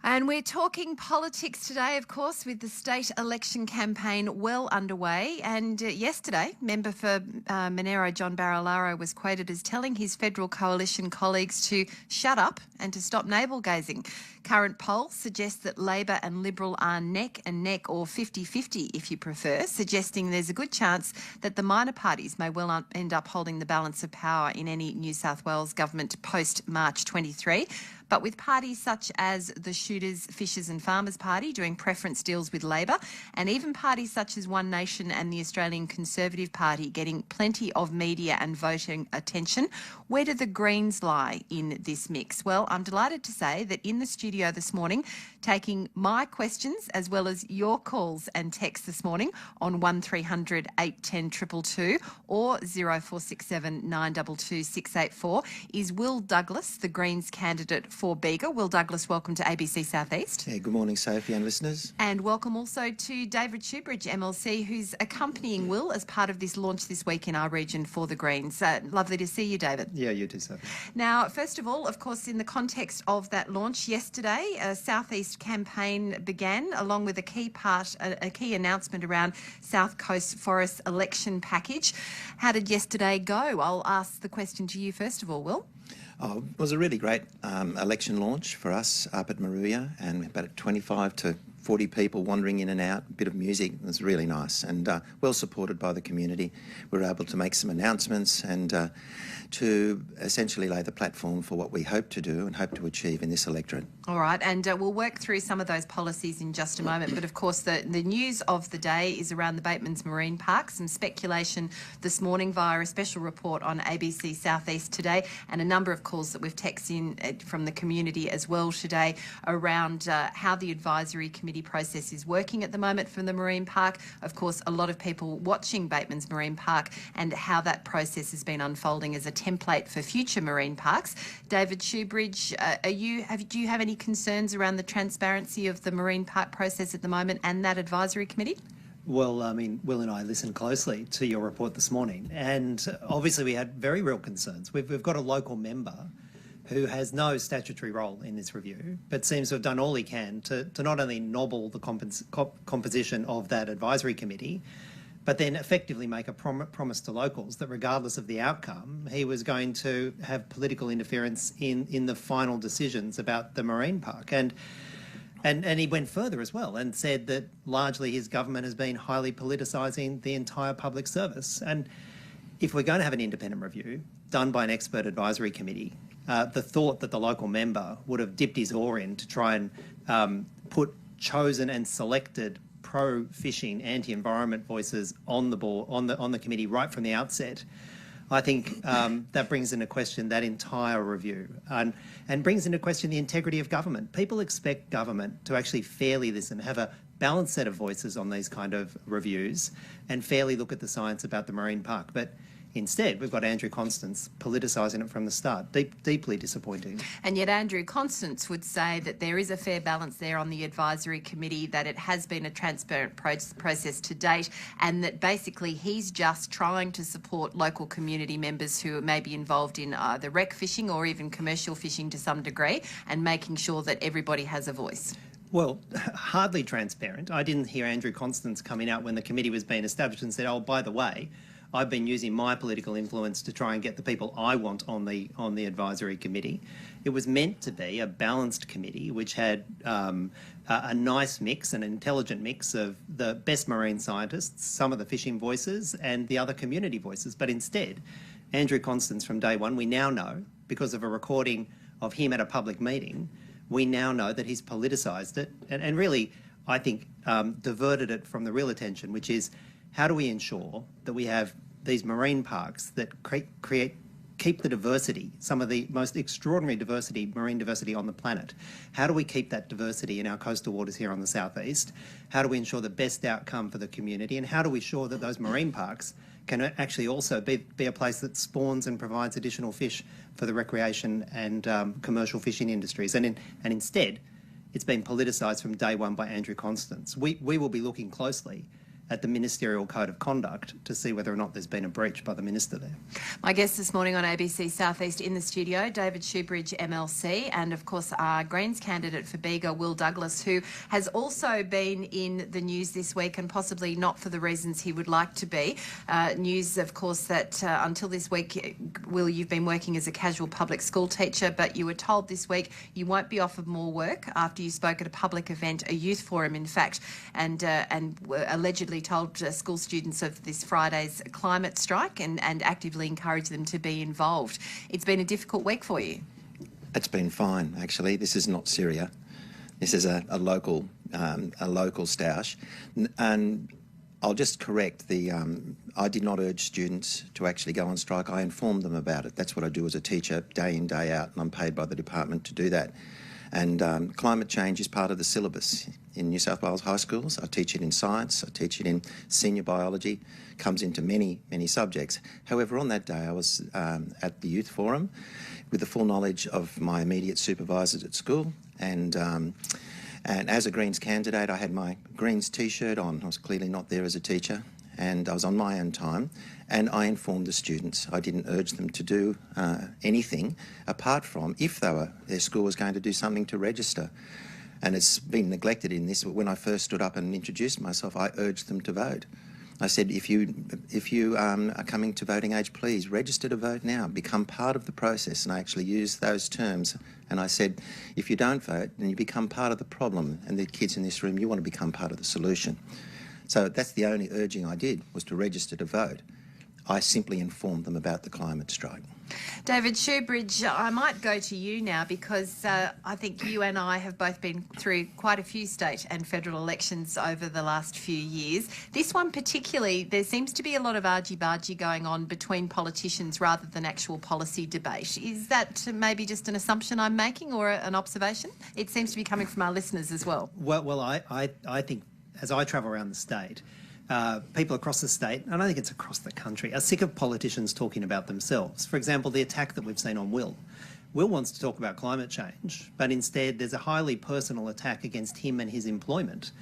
And we're talking politics today, of course, with the state election campaign well underway. And yesterday, member for Monero John Barilaro was quoted as telling his federal coalition colleagues to shut up and to stop navel-gazing. Current polls suggest that Labor and Liberal are neck and neck, or 50-50 if you prefer, suggesting there's a good chance that the minor parties may well end up holding the balance of power in any New South Wales government post-March 23. But with parties such as the Shooters, Fishers and Farmers Party doing preference deals with Labor, and even parties such as One Nation and the Australian Conservative Party getting plenty of media and voting attention, where do the Greens lie in this mix? Well, I'm delighted to say that in the studio this morning, taking my questions as well as your calls and texts this morning on 1300 810 222 or 0467 922 684 is Will Douglas, the Greens candidate for Bega. Will Douglas, welcome to ABC South East. Yeah, good morning, Sophie and listeners. And welcome also to David Shoebridge, MLC, who's accompanying Will as part of this launch this week in our region for the Greens. Lovely to see you, David. Yeah, you too, Sophie. Now, first of all, of course, in the context of that launch yesterday, a South East campaign began, along with a key announcement around South Coast Forest election package. How did yesterday go? I'll ask the question to you first of all, Will. Oh, it was a really great election launch for us up at Moruya, and about 25 to 40 people wandering in and out, a bit of music. It was really nice and well supported by the community. We were able to make some announcements and to essentially lay the platform for what we hope to do and hope to achieve in this electorate. All right, and we'll work through some of those policies in just a moment. But of course, the news of the day is around the Bateman's Marine Park. Some speculation this morning via a special report on ABC South East today, and a number of calls that we've texted in from the community as well today around how the advisory committee process is working at the moment from the Marine Park. Of course, a lot of people watching Bateman's Marine Park and how that process has been unfolding as a template for future marine parks. David Shoebridge, do you have any concerns around the transparency of the marine park process at the moment and that advisory committee? Well, I mean, Will and I listened closely to your report this morning, and obviously we had very real concerns. We've got a local member who has no statutory role in this review, but seems to have done all he can to not only nobble the composition of that advisory committee, but then effectively make a promise to locals that regardless of the outcome, he was going to have political interference in the final decisions about the marine park. And he went further as well and said that largely his government has been highly politicising the entire public service. And if we're going to have an independent review done by an expert advisory committee, the thought that the local member would have dipped his oar in to try and put chosen and selected pro-fishing, anti-environment voices on the board, on the committee right from the outset, I think that brings into question that entire review and brings into question the integrity of government. People expect government to actually fairly listen, have a balanced set of voices on these kind of reviews and fairly look at the science about the marine park. But instead, we've got Andrew Constance politicising it from the start. Deeply disappointing. And yet Andrew Constance would say that there is a fair balance there on the advisory committee, that it has been a transparent process to date, and that basically he's just trying to support local community members who may be involved in either rec fishing or even commercial fishing to some degree, and making sure that everybody has a voice. Well, hardly transparent. I didn't hear Andrew Constance coming out when the committee was being established and said, oh, by the way, I've been using my political influence to try and get the people I want on the advisory committee. It was meant to be a balanced committee which had a nice mix, an intelligent mix of the best marine scientists, some of the fishing voices and the other community voices. But instead, Andrew Constance from day one, we now know, because of a recording of him at a public meeting, we now know that he's politicised it and really, I think, diverted it from the real attention, which is how do we ensure that we have these marine parks that keep the diversity, some of the most extraordinary diversity, marine diversity on the planet? How do we keep that diversity in our coastal waters here on the South East? How do we ensure the best outcome for the community? And how do we ensure that those marine parks can actually also be a place that spawns and provides additional fish for the recreation and commercial fishing industries? And instead, it's been politicised from day one by Andrew Constance. We will be looking closely at the Ministerial Code of Conduct to see whether or not there's been a breach by the minister there. My guest this morning on ABC South East in the studio, David Shoebridge, MLC, and of course our Greens candidate for Bega, Will Douglas, who has also been in the news this week and possibly not for the reasons he would like to be. News, of course, that until this week, Will, you've been working as a casual public school teacher, but you were told this week you won't be offered more work after you spoke at a public event, a youth forum, in fact, and were allegedly told school students of this Friday's climate strike and actively encouraged them to be involved. It's been a difficult week for you. It's been fine, actually. This is not Syria. This is a local stoush. And I'll just correct I did not urge students to actually go on strike. I informed them about it. That's what I do as a teacher, day in, day out, and I'm paid by the department to do that. And climate change is part of the syllabus in New South Wales high schools. I teach it in science, I teach it in senior biology, comes into many, many subjects. However, on that day I was at the youth forum with the full knowledge of my immediate supervisors at school, and as a Greens candidate I had my Greens t-shirt on. I was clearly not there as a teacher, and I was on my own time, and I informed the students. I didn't urge them to do anything apart from if their school was going to do something to register. And it's been neglected in this, but when I first stood up and introduced myself, I urged them to vote. I said, if you are coming to voting age, please register to vote now, become part of the process. And I actually used those terms. And I said, if you don't vote, then you become part of the problem. And the kids in this room, you want to become part of the solution. So that's the only urging I did, was to register to vote. I simply informed them about the climate strike. David Shoebridge, I might go to you now because I think you and I have both been through quite a few state and federal elections over the last few years. This one particularly, there seems to be a lot of argy-bargy going on between politicians rather than actual policy debate. Is that maybe just an assumption I'm making or an observation? It seems to be coming from our listeners as well. Well, I think as I travel around the state, people across the state, and I think it's across the country, are sick of politicians talking about themselves. For example, the attack that we've seen on Will. Will wants to talk about climate change, but instead there's a highly personal attack against him and his employment.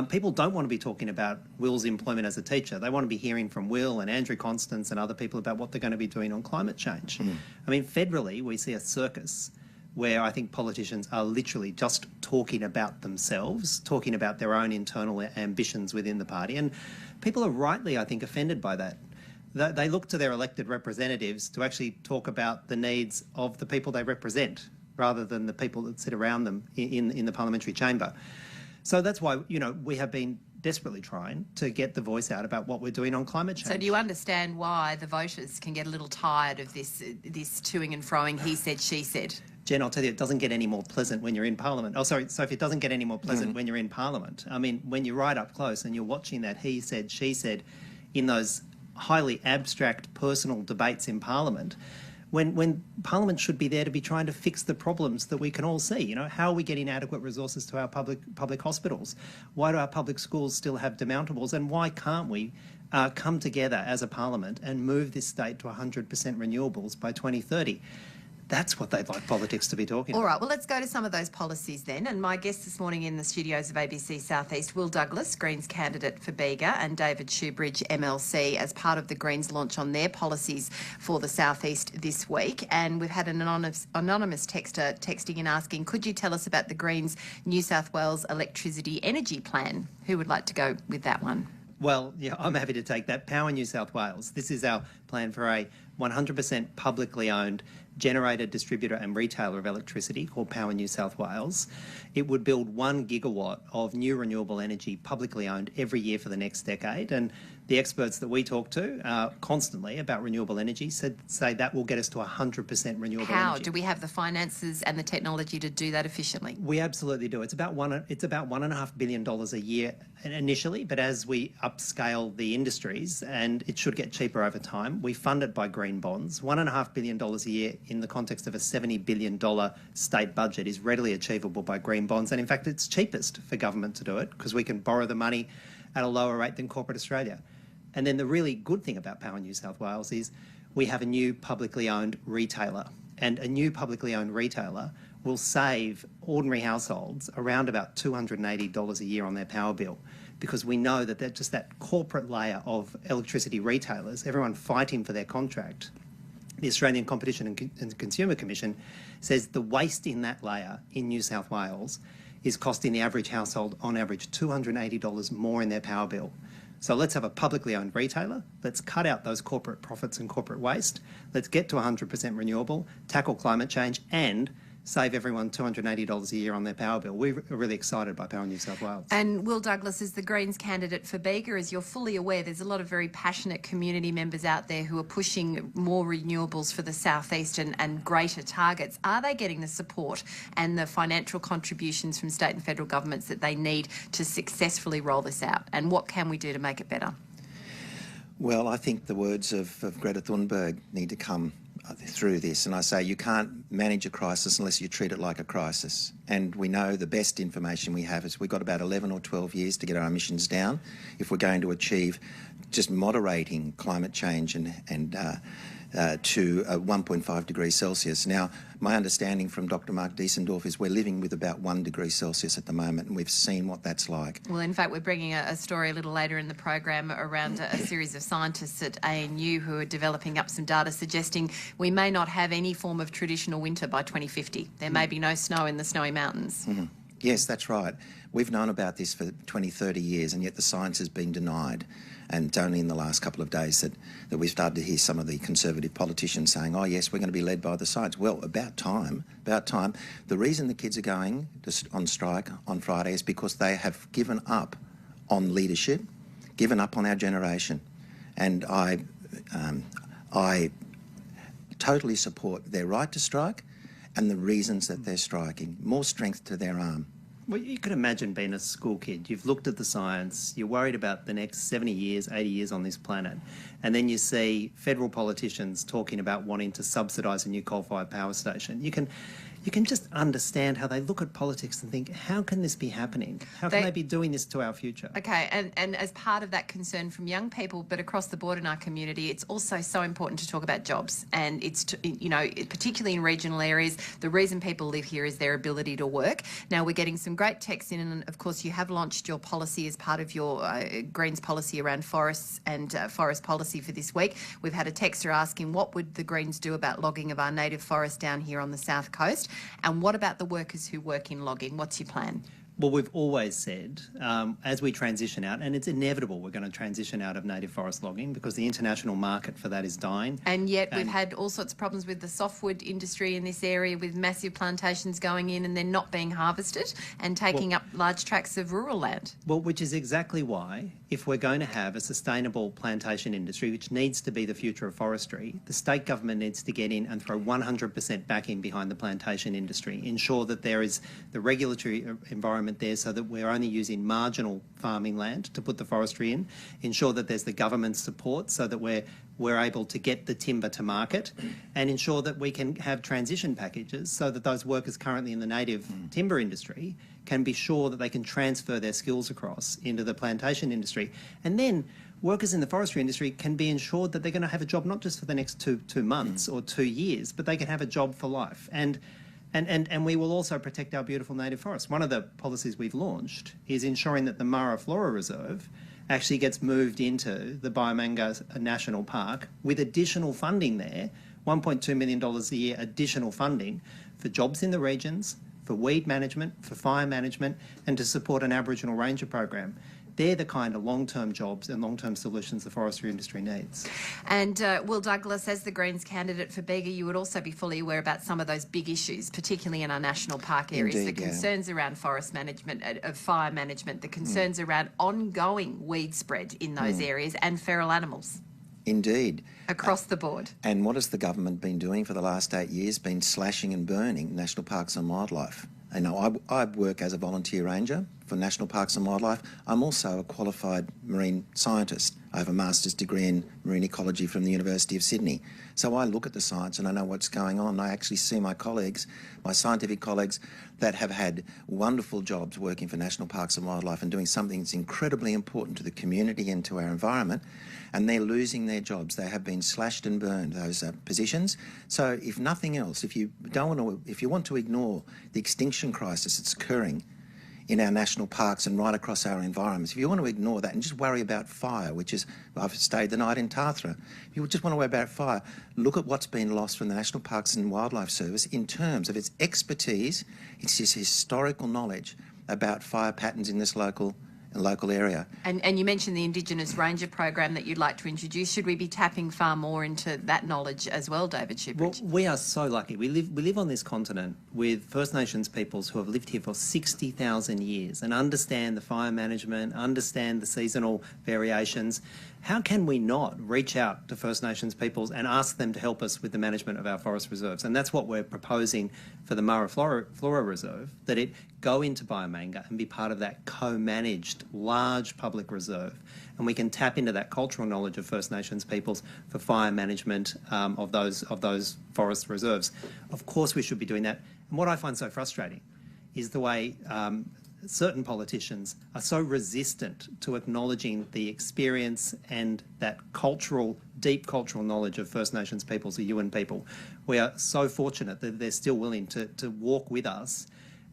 People don't want to be talking about Will's employment as a teacher. They want to be hearing from Will and Andrew Constance and other people about what they're going to be doing on climate change. I mean, federally, we see a circus where I think politicians are literally just talking about themselves, talking about their own internal ambitions within the party. And people are rightly, I think, offended by that. They look to their elected representatives to actually talk about the needs of the people they represent, rather than the people that sit around them in the parliamentary chamber. So that's why, we have been desperately trying to get the voice out about what we're doing on climate change. So do you understand why the voters can get a little tired of this toing and froing, he said, she said? Jen, I'll tell you, it doesn't get any more pleasant when you're in Parliament. Oh, sorry, Sophie, it doesn't get any more pleasant when you're in Parliament. I mean, when you're right up close and you're watching that he said, she said, in those highly abstract personal debates in Parliament, when Parliament should be there to be trying to fix the problems that we can all see. How are we getting adequate resources to our public hospitals? Why do our public schools still have demountables? And why can't we come together as a Parliament and move this state to 100% renewables by 2030? That's what they'd like politics to be talking about. All right, well, let's go to some of those policies then. And my guests this morning in the studios of ABC South East, Will Douglas, Greens candidate for Bega, and David Shoebridge, MLC, as part of the Greens launch on their policies for the South East this week. And we've had an anonymous texter texting in asking, could you tell us about the Greens New South Wales electricity energy plan? Who would like to go with that one? Well, yeah, I'm happy to take that. Power New South Wales. This is our plan for a 100% publicly owned generator, distributor and retailer of electricity called Power New South Wales. It would build 1 gigawatt of new renewable energy publicly owned every year for the next decade. And the experts that we talk to constantly about renewable energy say that will get us to 100% renewable energy. How? Do we have the finances and the technology to do that efficiently? We absolutely do. It's about $1.5 billion a year initially, but as we upscale the industries, and it should get cheaper over time, we fund it by green bonds. $1.5 billion a year in the context of a $70 billion state budget is readily achievable by green bonds. And in fact, it's cheapest for government to do it because we can borrow the money at a lower rate than corporate Australia. And then the really good thing about Power New South Wales is we have a new publicly owned retailer. And a new publicly owned retailer will save ordinary households around about $280 a year on their power bill, because we know that just that corporate layer of electricity retailers, everyone fighting for their contract, the Australian Competition and Consumer Commission says the waste in that layer in New South Wales is costing the average household on average $280 more in their power bill. So let's have a publicly owned retailer. Let's cut out those corporate profits and corporate waste. Let's get to 100% renewable, tackle climate change, and save everyone $280 a year on their power bill. We're really excited by Power New South Wales. And Will Douglas is the Greens candidate for Bega. As you're fully aware, there's a lot of very passionate community members out there who are pushing more renewables for the South East and greater targets. Are they getting the support and the financial contributions from state and federal governments that they need to successfully roll this out? And what can we do to make it better? Well, I think the words of Greta Thunberg need to come through this, and I say you can't manage a crisis unless you treat it like a crisis. And we know the best information we have is we've got about 11 or 12 years to get our emissions down if we're going to achieve just moderating climate change and to 1.5 degrees Celsius. Now, my understanding from Dr. Mark Diesendorf is we're living with about 1 degree Celsius at the moment, and we've seen what that's like. Well, in fact, we're bringing a story a little later in the program around a series of scientists at ANU who are developing up some data suggesting we may not have any form of traditional winter by 2050. There may be no snow in the snowy mountains. Mm-hmm. Yes, that's right. We've known about this for 20, 30 years, and yet the science has been denied. And it's only in the last couple of days that we've started to hear some of the Conservative politicians saying, oh, yes, we're going to be led by the science. Well, about time. The reason the kids are going on strike on Friday is because they have given up on leadership, given up on our generation. And I totally support their right to strike and the reasons that they're striking. More strength to their arm. Well, you could imagine being a school kid. You've looked at the science, you're worried about the next 70 years, 80 years on this planet, and then you see federal politicians talking about wanting to subsidise a new coal-fired power station. You can just understand how they look at politics and think, how can this be happening? How can they be doing this to our future? Okay, and as part of that concern from young people, but across the board in our community, it's also so important to talk about jobs. And it's, particularly in regional areas, the reason people live here is their ability to work. Now, we're getting some great texts in, and of course, you have launched your policy as part of your Greens policy around forests and forest policy for this week. We've had a texter asking, what would the Greens do about logging of our native forest down here on the south coast? And what about the workers who work in logging? What's your plan? Well, we've always said, as we transition out, and it's inevitable we're going to transition out of native forest logging because the international market for that is dying. And yet we've had all sorts of problems with the softwood industry in this area, with massive plantations going in and then not being harvested and taking up large tracts of rural land. Well, which is exactly why, if we're going to have a sustainable plantation industry, which needs to be the future of forestry, the state government needs to get in and throw 100% backing behind the plantation industry, ensure that there is the regulatory environment there so that we're only using marginal farming land to put the forestry in, ensure that there's the government support so that we're able to get the timber to market, and ensure that we can have transition packages so that those workers currently in the native timber industry can be sure that they can transfer their skills across into the plantation industry. And then workers in the forestry industry can be ensured that they're going to have a job not just for the next two months or 2 years, but they can have a job for life. And we will also protect our beautiful native forests. One of the policies we've launched is ensuring that the Mara Flora Reserve actually gets moved into the Biomanga National Park with additional funding there, $1.2 million a year additional funding for jobs in the regions, for weed management, for fire management, and to support an Aboriginal ranger program. They're the kind of long-term jobs and long-term solutions the forestry industry needs. And Will Douglas, as the Greens candidate for Bega, you would also be fully aware about some of those big issues, particularly in our national park areas. Indeed, the concerns around forest management, of fire management, the concerns around ongoing weed spread in those areas and feral animals. Indeed. Across the board. And what has the government been doing for the last 8 years? Been slashing and burning national parks and wildlife. You know, I work as a volunteer ranger for National Parks and Wildlife. I'm also a qualified marine scientist. I have a master's degree in marine ecology from the University of Sydney. So I look at the science and I know what's going on. I actually see my colleagues, my scientific colleagues, that have had wonderful jobs working for National Parks and Wildlife and doing something that's incredibly important to the community and to our environment, and they're losing their jobs. They have been slashed and burned, those positions. So if nothing else, if you want to ignore the extinction crisis that's occurring in our national parks and right across our environments. If you want to ignore that and just worry about fire, which is, I've stayed the night in Tathra, if you just want to worry about fire, look at what's been lost from the National Parks and Wildlife Service in terms of its expertise, its historical knowledge about fire patterns in this local area. And you mentioned the Indigenous Ranger program that you'd like to introduce. Should we be tapping far more into that knowledge as well, David Shoebridge? Well, we are so lucky. We live on this continent with First Nations peoples who have lived here for 60,000 years and understand the fire management, understand the seasonal variations. How can we not reach out to First Nations peoples and ask them to help us with the management of our forest reserves? And that's what we're proposing for the Mara Flora Reserve, that it go into Biomanga and be part of that co-managed large public reserve. And we can tap into that cultural knowledge of First Nations peoples for fire management of those forest reserves. Of course we should be doing that. And what I find so frustrating is the way certain politicians are so resistant to acknowledging the experience and that deep cultural knowledge of First Nations peoples, the Yuin people. We are so fortunate that they're still willing to walk with us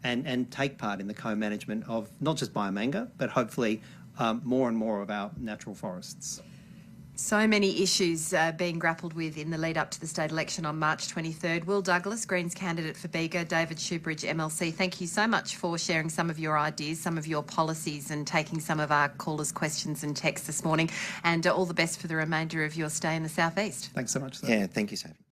and take part in the co-management of not just Biomanga, but hopefully more and more of our natural forests. So many issues being grappled with in the lead up to the state election on March 23rd. Will Douglas, Greens candidate for Bega, David Shoebridge, MLC, thank you so much for sharing some of your ideas, some of your policies and taking some of our callers' questions and texts this morning. And all the best for the remainder of your stay in the South East. Thanks so much, Sophie. Yeah, thank you, Sophie.